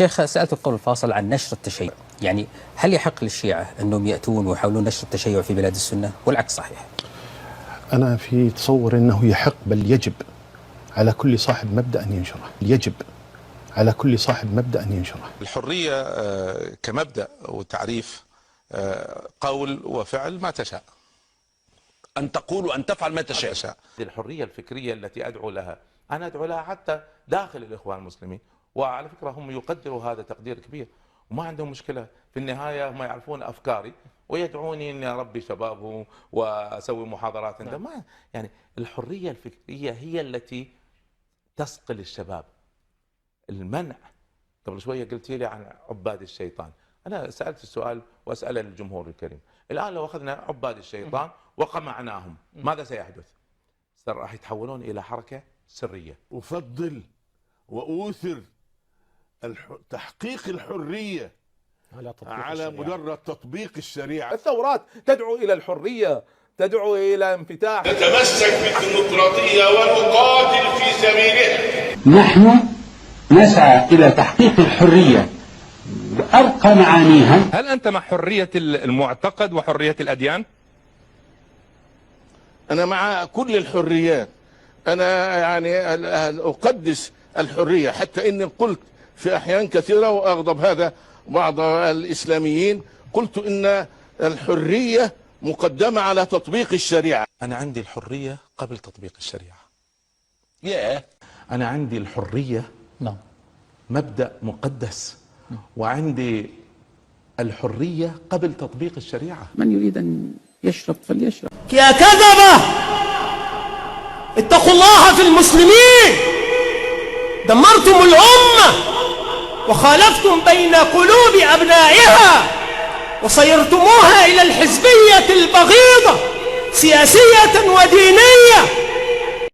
شيخ، سألت قبل الفاصل عن نشر التشيع، يعني هل يحق للشيعة أنهم يأتون ويحاولون نشر التشيع في بلاد السنة والعكس صحيح؟ أنا في تصور أنه يحق بل يجب على كل صاحب مبدأ أن ينشره، يجب على كل صاحب مبدأ أن ينشره. الحرية كمبدأ وتعريف قول وفعل ما تشاء، أن تقول وأن تفعل ما تشاء. الحرية الفكرية التي أدعو لها، أنا أدعو لها حتى داخل الإخوان المسلمين، وعلى فكرة هم يقدروا هذا تقدير كبير وما عندهم مشكلة. في النهاية هم يعرفون أفكاري ويدعوني أني أربي شبابهم وأسوي محاضرات عندهم. يعني الحرية الفكرية هي التي تسقل الشباب. المنع، قبل شوية قلت لي عن عباد الشيطان، أنا سألت السؤال وأسأله للجمهور الكريم. الآن لو أخذنا عباد الشيطان وقمعناهم ماذا سيحدث؟ راح يتحولون إلى حركة سرية. أفضل وأوثر تحقيق الحرية على مجرد تطبيق الشريعة. الثورات تدعو إلى الحرية، تدعو إلى انفتاح. نتمسك بالديمقراطية ونقاتل في سبيلها. نحن نسعى إلى تحقيق الحرية بأرقى معانيها. هل أنت مع حرية المعتقد وحرية الأديان؟ أنا مع كل الحريات، أنا يعني أقدس الحرية، حتى إني قلت في أحيان كثيرة وأغضب هذا بعض الإسلاميين، قلت إن الحرية مقدمة على تطبيق الشريعة. أنا عندي الحرية قبل تطبيق الشريعة. أنا عندي الحرية مبدأ مقدس، وعندي الحرية قبل تطبيق الشريعة. من يريد أن يشرب فليشرب. يا كذبة، اتقوا الله في المسلمين، دمرتم الأمة وخالفتم بين قلوب أبنائها وصيرتموها إلى الحزبية البغيضة سياسية ودينية.